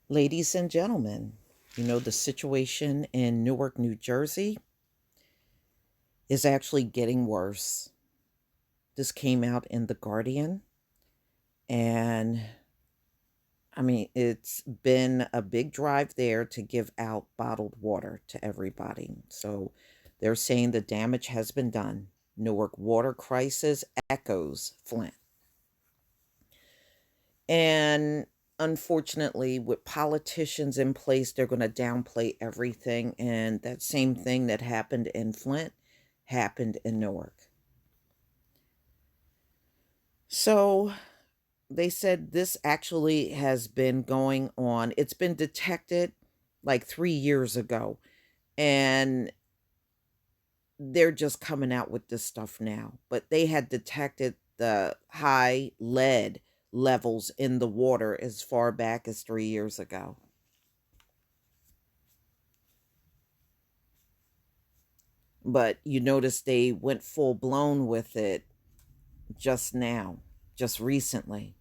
Ladies and gentlemen, the situation in Newark, New Jersey is actually getting worse. This came out in The Guardian, and it's been a big drive there to give out bottled water to everybody. So they're saying the damage has been done. Newark water crisis echoes Flint. And unfortunately, with politicians in place, they're going to downplay everything. And that same thing that happened in Flint happened in Newark. So they said this actually has been going on. It's been detected like 3 years ago. And they're just coming out with this stuff now. But they had detected the high lead levels in the water as far back as 3 years ago. But you notice they went full blown with it just now, just recently.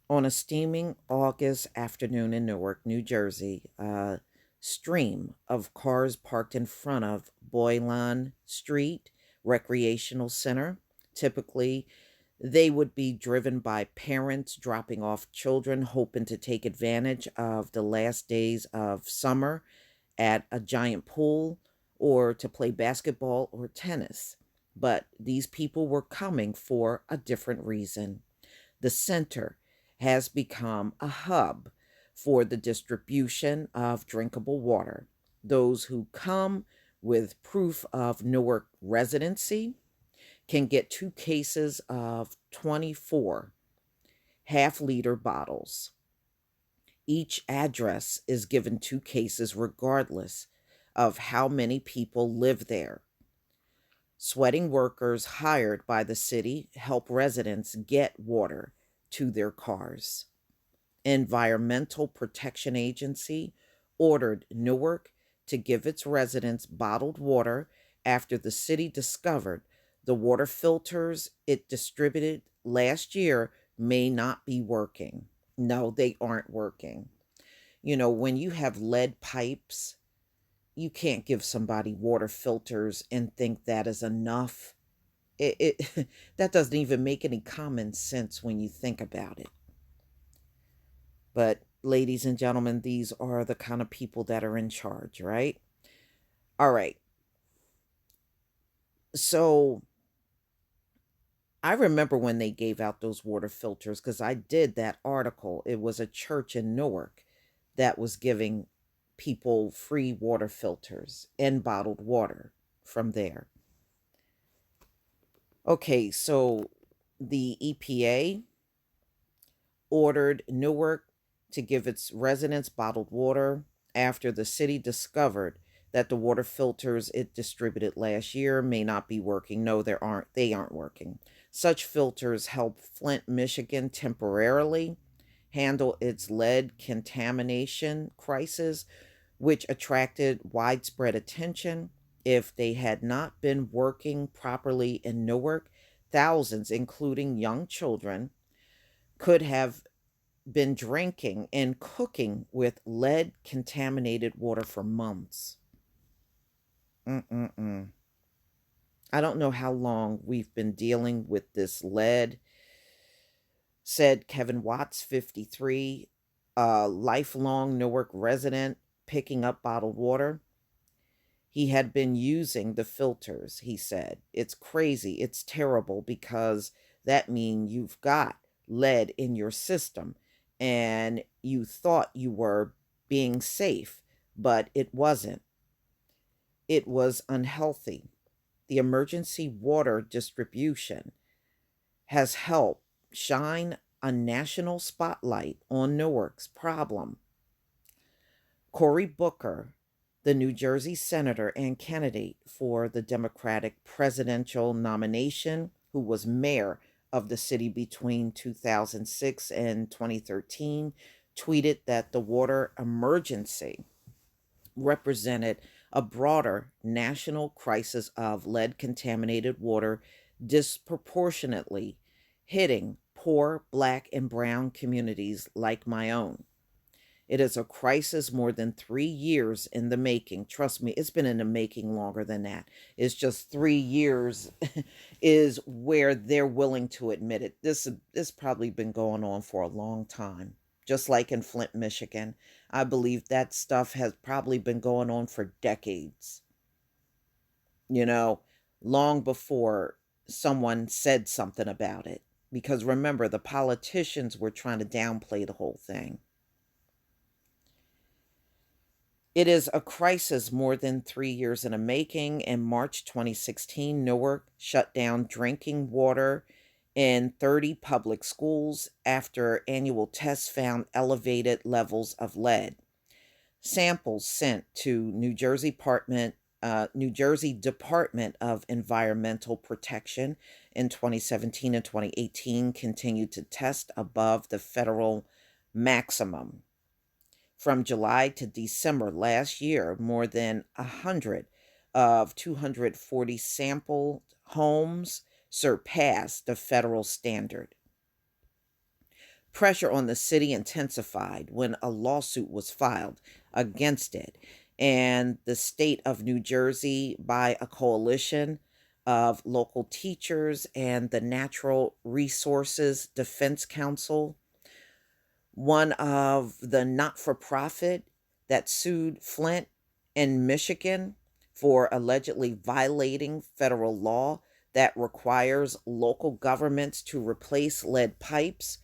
On a steaming August afternoon in Newark, New Jersey, a stream of cars parked in front of Boylan Street Recreational Center. Typically, they would be driven by parents dropping off children, hoping to take advantage of the last days of summer at a giant pool or to play basketball or tennis. But these people were coming for a different reason. The center has become a hub for the distribution of drinkable water. Those who come with proof of Newark residency can get 2 cases of 24 half-liter bottles. Each address is given 2 cases regardless of how many people live there. Sweating workers hired by the city help residents get water to their cars. Environmental Protection Agency ordered Newark to give its residents bottled water after the city discovered the water filters it distributed last year may not be working. No, they aren't working. When you have lead pipes, you can't give somebody water filters and think that is enough. It that doesn't even make any common sense when you think about it. But ladies and gentlemen, these are the kind of people that are in charge, right? All right. So I remember when they gave out those water filters because I did that article. It was a church in Newark that was giving people free water filters and bottled water from there. Okay, so the EPA ordered Newark to give its residents bottled water after the city discovered that the water filters it distributed last year may not be working. No, they aren't working. Such filters help Flint, Michigan temporarily handle its lead contamination crisis, which attracted widespread attention. If they had not been working properly in Newark, thousands, including young children, could have been drinking and cooking with lead contaminated water for months. Mm-mm-mm. I don't know how long we've been dealing with this lead, said Kevin Watts, 53, a lifelong Newark resident picking up bottled water. He had been using the filters, he said. It's crazy. It's terrible because that means you've got lead in your system and you thought you were being safe, but it wasn't. It was unhealthy. The emergency water distribution has helped shine a national spotlight on Newark's problem. Cory Booker, the New Jersey senator and candidate for the Democratic presidential nomination, who was mayor of the city between 2006 and 2013, tweeted that the water emergency represented a broader national crisis of lead contaminated water disproportionately hitting poor Black and brown communities like my own. It is a crisis more than 3 years in the making. Trust me, it's been in the making longer than that. It's just 3 years is where they're willing to admit it. This probably been going on for a long time. Just like in Flint, Michigan. I believe that stuff has probably been going on for decades, you know, long before someone said something about it. Because remember, the politicians were trying to downplay the whole thing. It is a crisis more than 3 years in the making. In March 2016, Newark shut down drinking water in 30 public schools after annual tests found elevated levels of lead. Samples sent to New Jersey Department of Environmental Protection in 2017 and 2018 continued to test above the federal maximum. From July to December last year, more than 100 of 240 sampled homes surpassed the federal standard. Pressure on the city intensified when a lawsuit was filed against it, and the state of New Jersey, by a coalition of local teachers and the Natural Resources Defense Council, one of the not for profit that sued Flint in Michigan for allegedly violating federal law that requires local governments to replace lead pipes,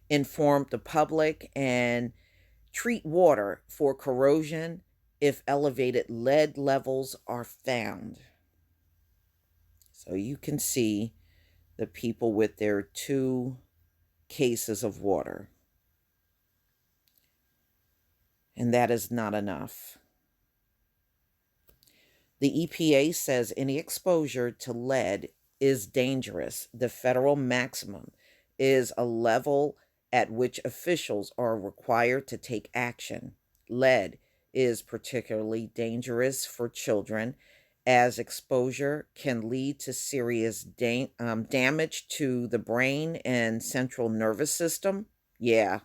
inform the public, and treat water for corrosion if elevated lead levels are found. So you can see the people with their 2 cases of water. And that is not enough. The EPA says any exposure to lead is dangerous. The federal maximum is a level at which officials are required to take action. Lead is particularly dangerous for children, as exposure can lead to serious damage to the brain and central nervous system. Yeah,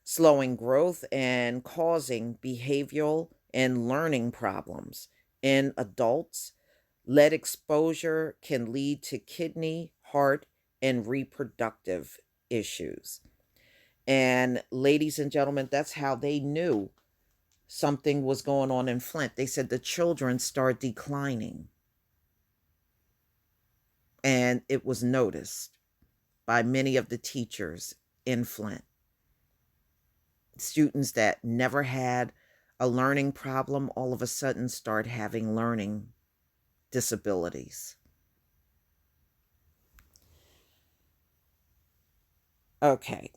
slowing growth and causing behavioral and learning problems. In adults, lead exposure can lead to kidney, heart, and reproductive issues. And ladies and gentlemen, that's how they knew something was going on in Flint. They said the children start declining. And it was noticed by many of the teachers in Flint. Students that never had a learning problem all of a sudden start having learning disabilities. Okay,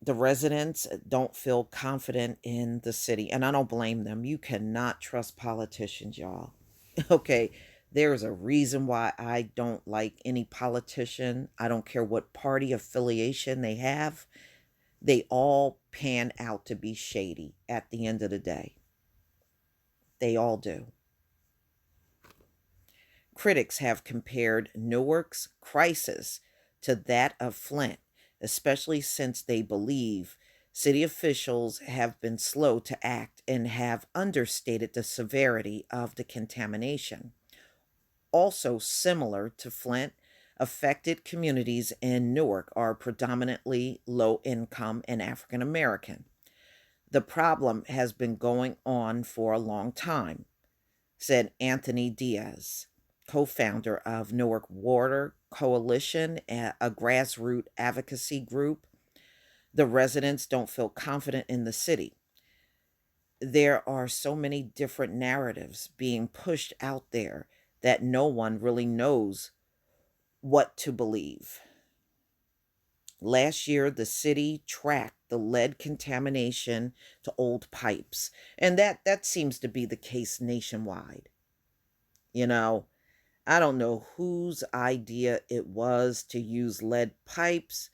the residents don't feel confident in the city, and I don't blame them. You cannot trust politicians, y'all. Okay, there's a reason why I don't like any politician. I don't care what party affiliation they have. They all pan out to be shady at the end of the day. They all do. Critics have compared Newark's crisis to that of Flint, especially since they believe city officials have been slow to act and have understated the severity of the contamination. Also similar to Flint, affected communities in Newark are predominantly low income and African American. The problem has been going on for a long time, said Anthony Diaz, co-founder of Newark Water Coalition, a grassroots advocacy group. The residents don't feel confident in the city. There are so many different narratives being pushed out there that no one really knows what to believe. Last year, the city tracked the lead contamination to old pipes, and that seems to be the case nationwide. You know, I don't know whose idea it was to use lead pipes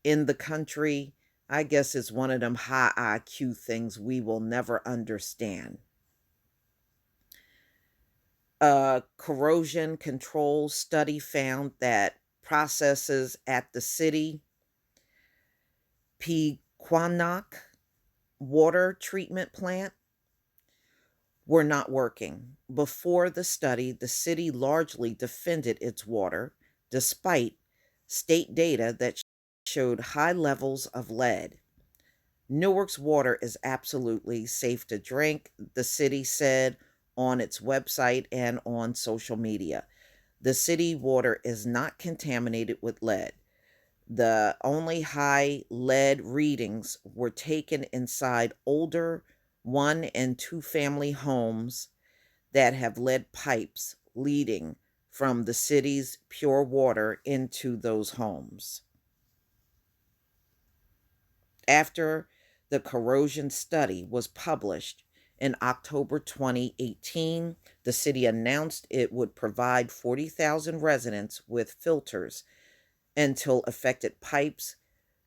in the country. I guess it's one of them high IQ things we will never understand. A corrosion control study found that processes at the city Pequannock water treatment plant were not working. Before the study, the city largely defended its water, despite state data that showed high levels of lead. Newark's water is absolutely safe to drink, the city said on its website and on social media. The city water is not contaminated with lead. The only high lead readings were taken inside older one and two family homes that have lead pipes leading from the city's pure water into those homes. After the corrosion study was published in October 2018, the city announced it would provide 40,000 residents with filters until affected pipes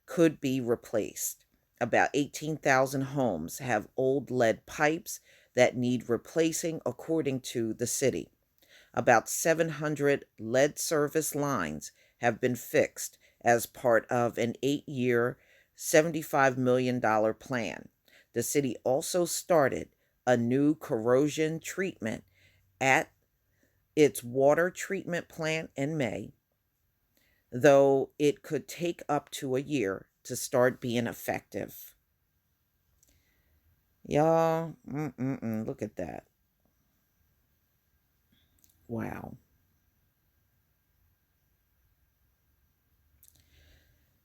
could be replaced. About 18,000 homes have old lead pipes that need replacing, according to the city. About 700 lead service lines have been fixed as part of an 8-year, $75 million plan. The city also started a new corrosion treatment at its water treatment plant in May, though it could take up to a year to start being effective. Y'all, look at that. Wow.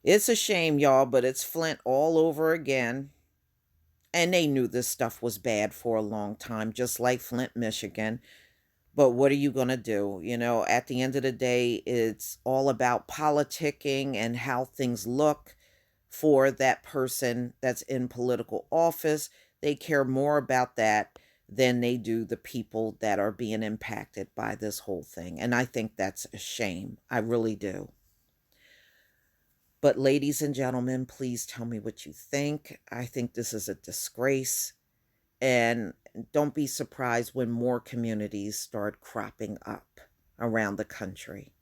It's a shame, y'all, but it's Flint all over again. And they knew this stuff was bad for a long time, just like Flint, Michigan. But what are you going to do? You know, at the end of the day, it's all about politicking and how things look for that person that's in political office. They care more about that than they do the people that are being impacted by this whole thing. And I think that's a shame. I really do. But ladies and gentlemen, please tell me what you think. I think this is a disgrace. And don't be surprised when more communities start cropping up around the country.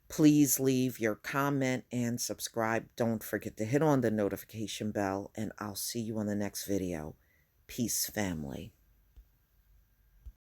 Please leave your comment and subscribe. Don't forget to hit on the notification bell, and I'll see you on the next video. Peace, family.